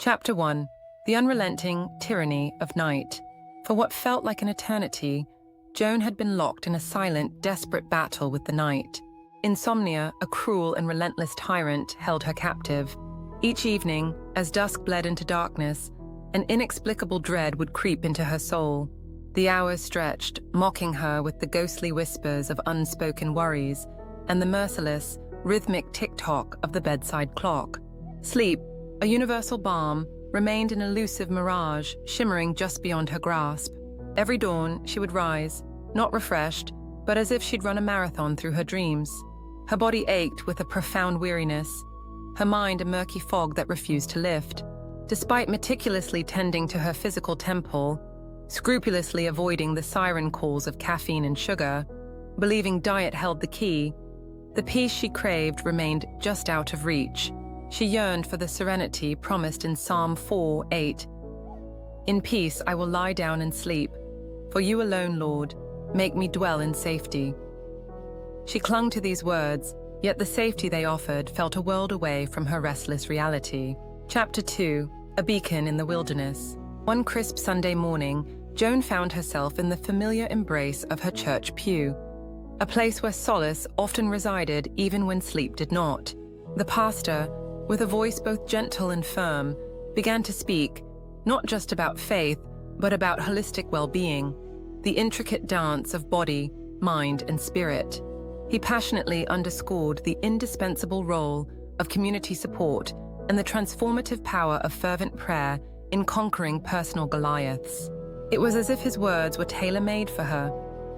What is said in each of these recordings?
Chapter 1. The Unrelenting Tyranny of Night. For what felt like an eternity, Joan had been locked in a silent, desperate battle with the night. Insomnia, a cruel and relentless tyrant, held her captive. Each evening, as dusk bled into darkness, an inexplicable dread would creep into her soul. The hours stretched, mocking her with the ghostly whispers of unspoken worries and the merciless, rhythmic tick-tock of the bedside clock. Sleep, a universal balm, remained an elusive mirage, shimmering just beyond her grasp. Every dawn, she would rise, not refreshed, but as if she'd run a marathon through her dreams. Her body ached with a profound weariness, her mind a murky fog that refused to lift. Despite meticulously tending to her physical temple, scrupulously avoiding the siren calls of caffeine and sugar, believing diet held the key, the peace she craved remained just out of reach. She yearned for the serenity promised in Psalm 4:8. "In peace I will lie down and sleep, for you alone, Lord, make me dwell in safety." She clung to these words, yet the safety they offered felt a world away from her restless reality. Chapter 2. A Beacon in the Wilderness. One crisp Sunday morning, Joan found herself in the familiar embrace of her church pew, a place where solace often resided even when sleep did not. The pastor, with a voice both gentle and firm, began to speak, not just about faith, but about holistic well-being, the intricate dance of body, mind, and spirit. He passionately underscored the indispensable role of community support and the transformative power of fervent prayer in conquering personal Goliaths. It was as if his words were tailor-made for her,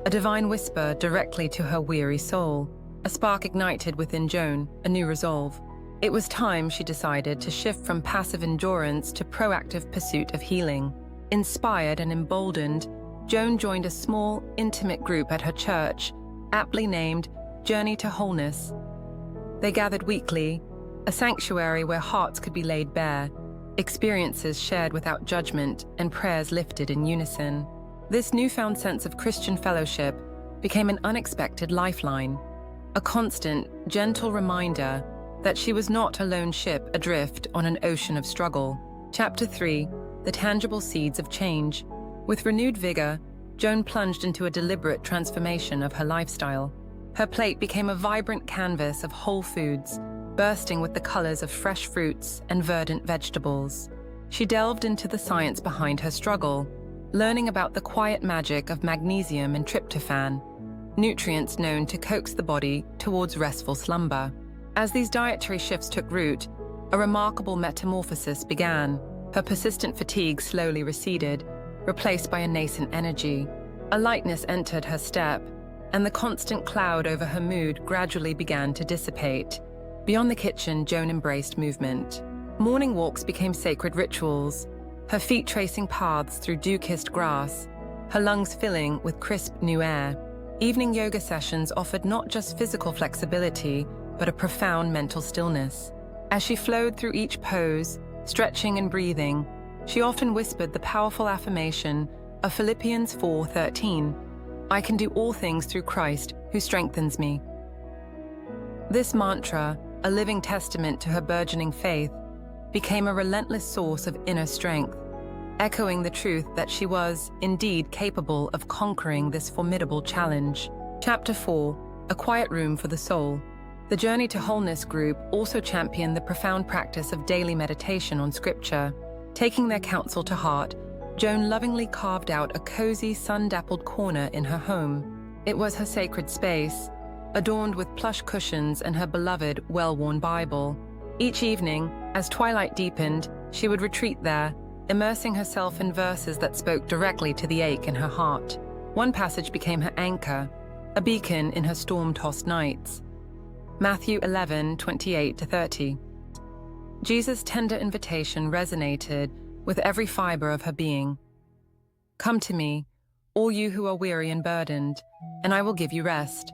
a divine whisper directly to her weary soul. A spark ignited within Joan, a new resolve. It was time, she decided, to shift from passive endurance to proactive pursuit of healing. Inspired and emboldened, Joan joined a small, intimate group at her church, aptly named Journey to Wholeness. They gathered weekly, a sanctuary where hearts could be laid bare, experiences shared without judgment, and prayers lifted in unison. This newfound sense of Christian fellowship became an unexpected lifeline, a constant, gentle reminder that she was not a lone ship adrift on an ocean of struggle. Chapter 3. The Tangible Seeds of Change. With renewed vigor, Joan plunged into a deliberate transformation of her lifestyle. Her plate became a vibrant canvas of whole foods, bursting with the colors of fresh fruits and verdant vegetables. She delved into the science behind her struggle, learning about the quiet magic of magnesium and tryptophan, nutrients known to coax the body towards restful slumber. As these dietary shifts took root, a remarkable metamorphosis began. Her persistent fatigue slowly receded, replaced by a nascent energy. A lightness entered her step, and the constant cloud over her mood gradually began to dissipate. Beyond the kitchen, Joan embraced movement. Morning walks became sacred rituals, her feet tracing paths through dew-kissed grass, her lungs filling with crisp new air. Evening yoga sessions offered not just physical flexibility, but a profound mental stillness. As she flowed through each pose, stretching and breathing, she often whispered the powerful affirmation of Philippians 4:13, "I can do all things through Christ who strengthens me." This mantra, a living testament to her burgeoning faith, became a relentless source of inner strength, echoing the truth that she was, indeed, capable of conquering this formidable challenge. Chapter 4. A Quiet Room for the Soul. The Journey to Wholeness group also championed the profound practice of daily meditation on Scripture. Taking their counsel to heart, Joan lovingly carved out a cozy, sun-dappled corner in her home. It was her sacred space, adorned with plush cushions and her beloved, well-worn Bible. Each evening, as twilight deepened, she would retreat there, immersing herself in verses that spoke directly to the ache in her heart. One passage became her anchor, a beacon in her storm-tossed nights. Matthew 11:28-30. Jesus' tender invitation resonated with every fiber of her being. "Come to me, all you who are weary and burdened, and I will give you rest."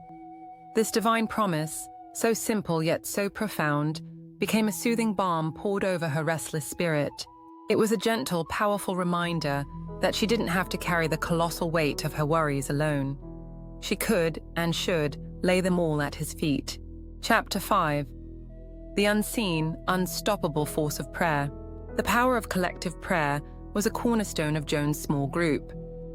This divine promise, so simple yet so profound, became a soothing balm poured over her restless spirit. It was a gentle, powerful reminder that she didn't have to carry the colossal weight of her worries alone. She could, and should, lay them all at his feet. Chapter 5. The Unseen, Unstoppable Force of Prayer. The power of collective prayer was a cornerstone of Joan's small group.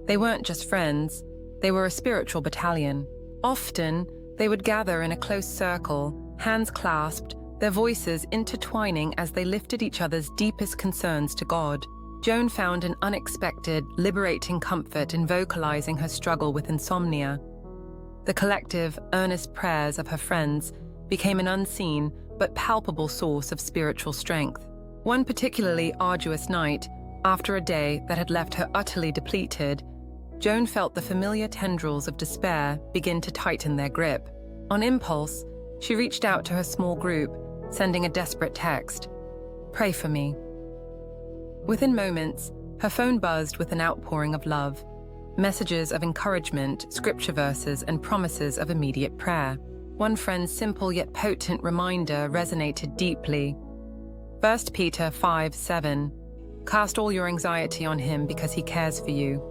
They weren't just friends, they were a spiritual battalion. Often, they would gather in a close circle, hands clasped, their voices intertwining as they lifted each other's deepest concerns to God. Joan found an unexpected, liberating comfort in vocalizing her struggle with insomnia. The collective, earnest prayers of her friends became an unseen but palpable source of spiritual strength. One particularly arduous night, after a day that had left her utterly depleted, Joan felt the familiar tendrils of despair begin to tighten their grip. On impulse, she reached out to her small group, sending a desperate text. "Pray for me." Within moments, her phone buzzed with an outpouring of love, messages of encouragement, scripture verses, and promises of immediate prayer. One friend's simple yet potent reminder resonated deeply. 1 Peter 5:7, "Cast all your anxiety on him because he cares for you."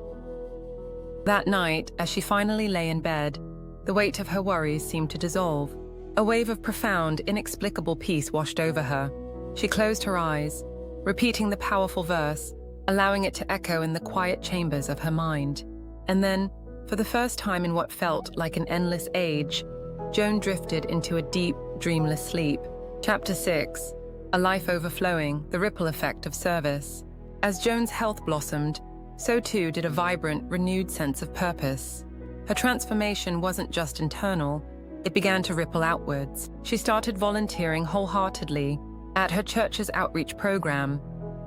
That night, as she finally lay in bed, the weight of her worries seemed to dissolve. A wave of profound, inexplicable peace washed over her. She closed her eyes, repeating the powerful verse, allowing it to echo in the quiet chambers of her mind. And then, for the first time in what felt like an endless age, Joan drifted into a deep, dreamless sleep. Chapter 6. A Life Overflowing, the Ripple Effect of Service. As Joan's health blossomed, so too did a vibrant, renewed sense of purpose. Her transformation wasn't just internal, it began to ripple outwards. She started volunteering wholeheartedly at her church's outreach program,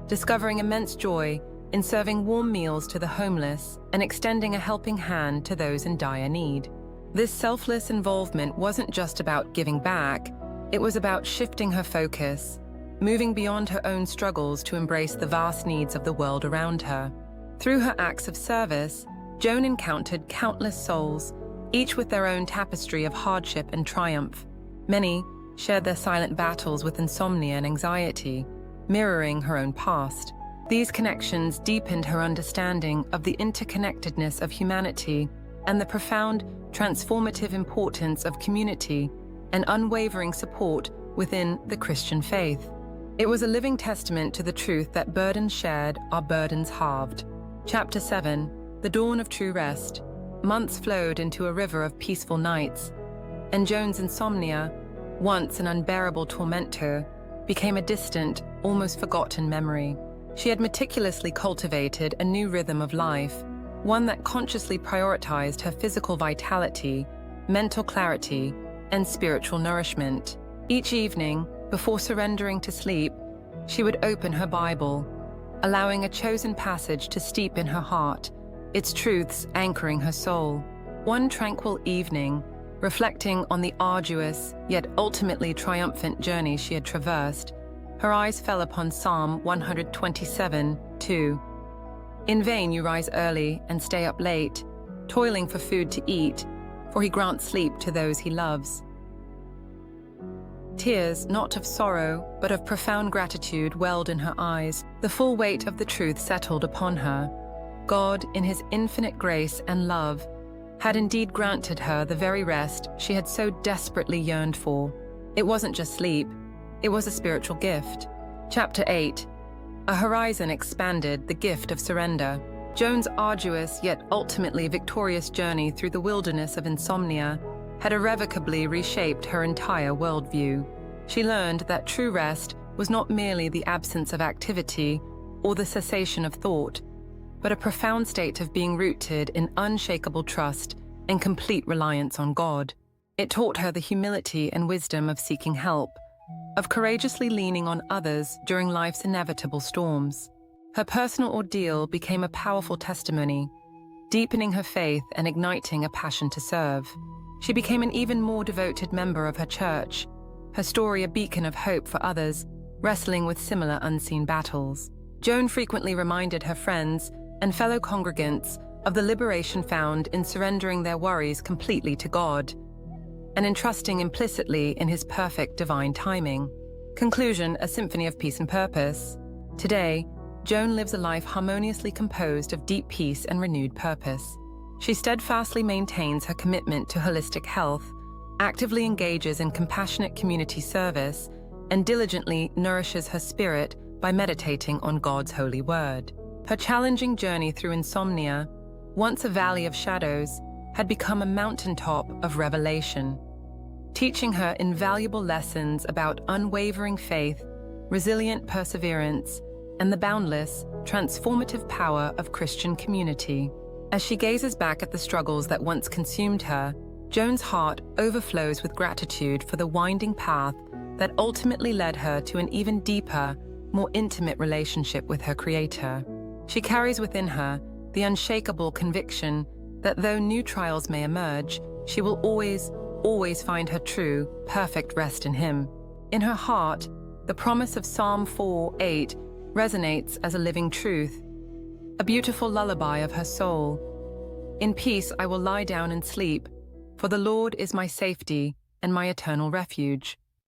discovering immense joy in serving warm meals to the homeless and extending a helping hand to those in dire need. This selfless involvement wasn't just about giving back, it was about shifting her focus, moving beyond her own struggles to embrace the vast needs of the world around her. Through her acts of service, Joan encountered countless souls, each with their own tapestry of hardship and triumph. Many shared their silent battles with insomnia and anxiety, mirroring her own past. These connections deepened her understanding of the interconnectedness of humanity and the profound, transformative importance of community and unwavering support within the Christian faith. It was a living testament to the truth that burdens shared are burdens halved. Chapter 7. The Dawn of True Rest. Months flowed into a river of peaceful nights, and Joan's insomnia, once an unbearable torment to her, became a distant, almost forgotten memory. She had meticulously cultivated a new rhythm of life, one that consciously prioritized her physical vitality, mental clarity, and spiritual nourishment. Each evening, before surrendering to sleep, she would open her Bible, allowing a chosen passage to steep in her heart, its truths anchoring her soul. One tranquil evening, reflecting on the arduous, yet ultimately triumphant journey she had traversed, her eyes fell upon Psalm 127:2. "In vain you rise early and stay up late, toiling for food to eat, for he grants sleep to those he loves." Tears, not of sorrow, but of profound gratitude, welled in her eyes. The full weight of the truth settled upon her. God, in his infinite grace and love, had indeed granted her the very rest she had so desperately yearned for. It wasn't just sleep, it was a spiritual gift. Chapter 8. A horizon expanded, the gift of surrender. Joan's arduous yet ultimately victorious journey through the wilderness of insomnia had irrevocably reshaped her entire worldview. She learned that true rest was not merely the absence of activity or the cessation of thought, but a profound state of being rooted in unshakable trust and complete reliance on God. It taught her the humility and wisdom of seeking help, of courageously leaning on others during life's inevitable storms. Her personal ordeal became a powerful testimony, deepening her faith and igniting a passion to serve. She became an even more devoted member of her church, her story a beacon of hope for others wrestling with similar unseen battles. Joan frequently reminded her friends and fellow congregants of the liberation found in surrendering their worries completely to God and entrusting implicitly in his perfect divine timing. Conclusion: a symphony of peace and purpose. Today, Joan lives a life harmoniously composed of deep peace and renewed purpose. She steadfastly maintains her commitment to holistic health, actively engages in compassionate community service, and diligently nourishes her spirit by meditating on God's holy word. Her challenging journey through insomnia, once a valley of shadows, had become a mountaintop of revelation, teaching her invaluable lessons about unwavering faith, resilient perseverance, and the boundless, transformative power of Christian community. As she gazes back at the struggles that once consumed her, Joan's heart overflows with gratitude for the winding path that ultimately led her to an even deeper, more intimate relationship with her Creator. She carries within her the unshakable conviction that though new trials may emerge, she will always find her true, perfect rest in Him. In her heart, the promise of Psalm 4:8 resonates as a living truth, a beautiful lullaby of her soul. In peace I will lie down and sleep, for the Lord is my safety and my eternal refuge.